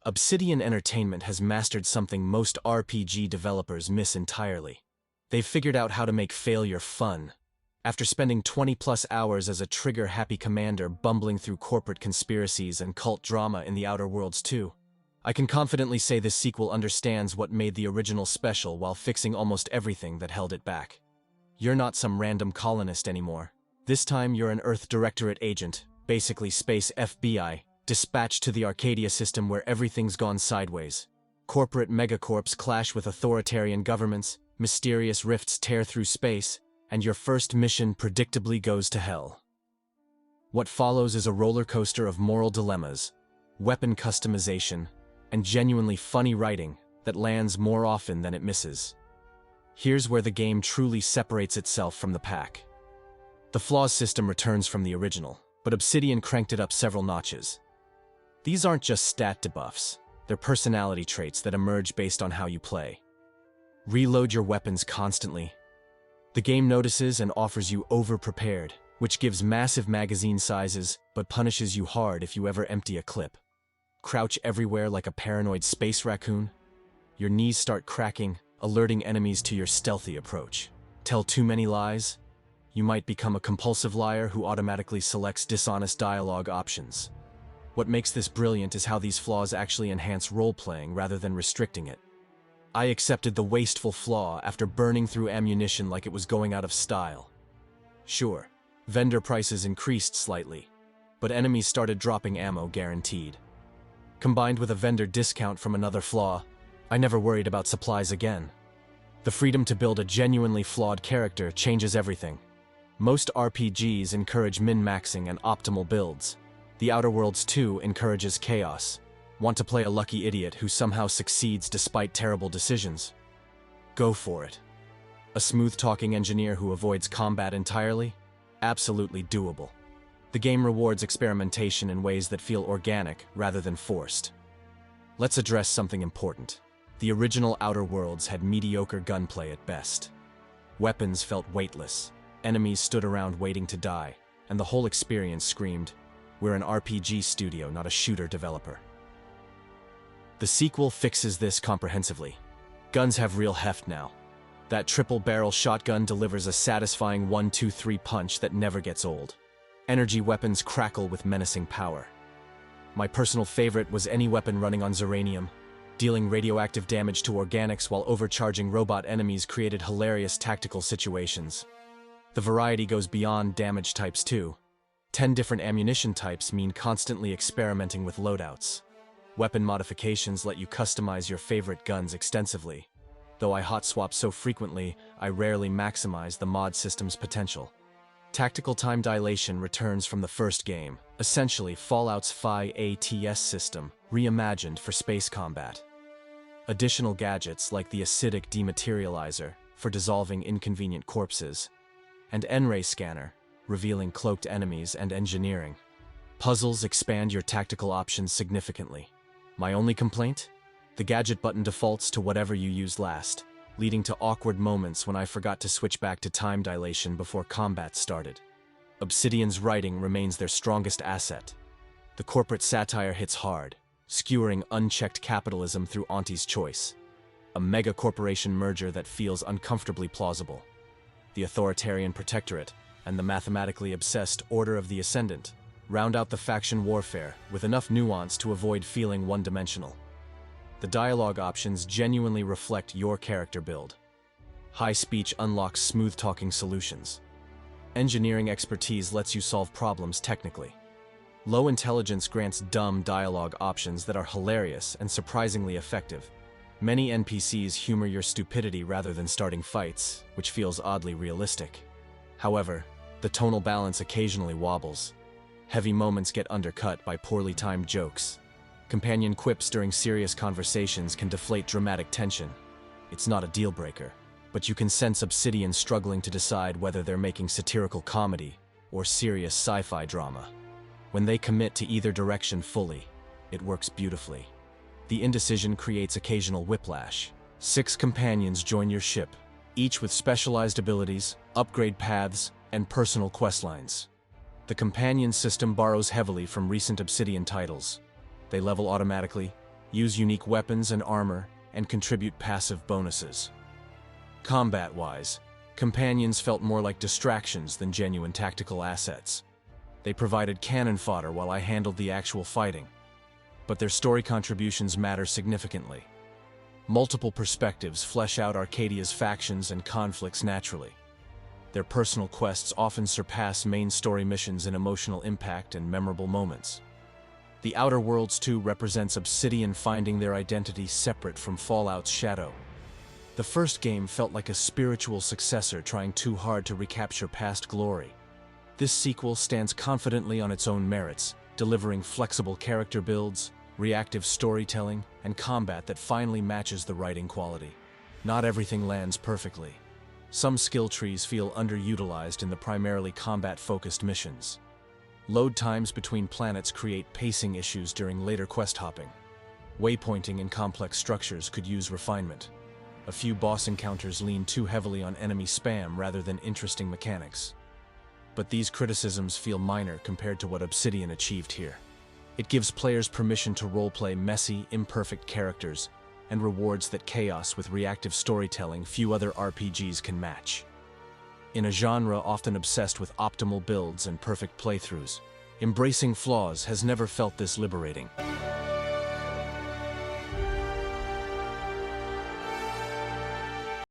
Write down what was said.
Obsidian Entertainment has mastered something most RPG developers miss entirely. They've figured out how to make failure fun. After spending 20-plus hours as a trigger-happy commander bumbling through corporate conspiracies and cult drama in the Outer Worlds 2, I can confidently say this sequel understands what made the original special while fixing almost everything that held it back. You're not some random colonist anymore. This time you're an Earth Directorate agent, basically space FBI, dispatched to the Arcadia system where everything's gone sideways. Corporate megacorps clash with authoritarian governments, mysterious rifts tear through space, and your first mission predictably goes to hell. What follows is a roller coaster of moral dilemmas, weapon customization, and genuinely funny writing that lands more often than it misses. Here's where the game truly separates itself from the pack. The Flaw system returns from the original, but Obsidian cranked it up several notches. These aren't just stat debuffs, they're personality traits that emerge based on how you play. Reload your weapons constantly. The game notices and offers you over-prepared, which gives massive magazine sizes but punishes you hard if you ever empty a clip. Crouch everywhere like a paranoid space raccoon. Your knees start cracking, alerting enemies to your stealthy approach. Tell too many lies? You might become a compulsive liar who automatically selects dishonest dialogue options. What makes this brilliant is how these flaws actually enhance role-playing rather than restricting it. I accepted the wasteful flaw after burning through ammunition like it was going out of style. Sure, vendor prices increased slightly, but enemies started dropping ammo guaranteed. Combined with a vendor discount from another flaw, I never worried about supplies again. The freedom to build a genuinely flawed character changes everything. Most RPGs encourage min-maxing and optimal builds. The Outer Worlds 2 encourages chaos. Want to play a lucky idiot who somehow succeeds despite terrible decisions? Go for it. A smooth-talking engineer who avoids combat entirely? Absolutely doable. The game rewards experimentation in ways that feel organic rather than forced. Let's address something important. The original Outer Worlds had mediocre gunplay at best. Weapons felt weightless, enemies stood around waiting to die, and the whole experience screamed, "We're an RPG studio, not a shooter developer." The sequel fixes this comprehensively. Guns have real heft now. That triple-barrel shotgun delivers a satisfying 1-2-3 punch that never gets old. Energy weapons crackle with menacing power. My personal favorite was any weapon running on Zeranium. Dealing radioactive damage to organics while overcharging robot enemies created hilarious tactical situations. The variety goes beyond damage types too. 10 different ammunition types mean constantly experimenting with loadouts. Weapon modifications let you customize your favorite guns extensively. Though I hot swap so frequently, I rarely maximize the mod system's potential. Tactical time dilation returns from the first game, essentially Fallout's FI-ATS system, reimagined for space combat. Additional gadgets like the acidic dematerializer for dissolving inconvenient corpses, and N-ray scanner, revealing cloaked enemies and engineering. Puzzles expand your tactical options significantly. My only complaint? The gadget button defaults to whatever you used last, leading to awkward moments when I forgot to switch back to time dilation before combat started. Obsidian's writing remains their strongest asset. The corporate satire hits hard, skewering unchecked capitalism through Auntie's Choice, a mega-corporation merger that feels uncomfortably plausible. The authoritarian protectorate and the mathematically obsessed Order of the Ascendant round out the faction warfare with enough nuance to avoid feeling one-dimensional. The dialogue options genuinely reflect your character build. High speech unlocks smooth-talking solutions. Engineering expertise lets you solve problems technically. Low intelligence grants dumb dialogue options that are hilarious and surprisingly effective. Many NPCs humor your stupidity rather than starting fights, which feels oddly realistic. However, the tonal balance occasionally wobbles. Heavy moments get undercut by poorly timed jokes. Companion quips during serious conversations can deflate dramatic tension. It's not a deal-breaker, but you can sense Obsidian struggling to decide whether they're making satirical comedy or serious sci-fi drama. When they commit to either direction fully, it works beautifully. The indecision creates occasional whiplash. 6 companions join your ship, each with specialized abilities, upgrade paths, and personal questlines. The companion system borrows heavily from recent Obsidian titles. They level automatically, use unique weapons and armor, and contribute passive bonuses. Combat-wise, companions felt more like distractions than genuine tactical assets. They provided cannon fodder while I handled the actual fighting, but their story contributions matter significantly. Multiple perspectives flesh out Arcadia's factions and conflicts naturally. Their personal quests often surpass main story missions in emotional impact and memorable moments. The Outer Worlds 2 represents Obsidian finding their identity separate from Fallout's shadow. The first game felt like a spiritual successor trying too hard to recapture past glory. This sequel stands confidently on its own merits, delivering flexible character builds, reactive storytelling, and combat that finally matches the writing quality. Not everything lands perfectly. Some skill trees feel underutilized in the primarily combat-focused missions. Load times between planets create pacing issues during later quest hopping. Waypointing in complex structures could use refinement. A few boss encounters lean too heavily on enemy spam rather than interesting mechanics. But these criticisms feel minor compared to what Obsidian achieved here. It gives players permission to roleplay messy, imperfect characters, and rewards that chaos with reactive storytelling few other RPGs can match. In a genre often obsessed with optimal builds and perfect playthroughs, embracing flaws has never felt this liberating.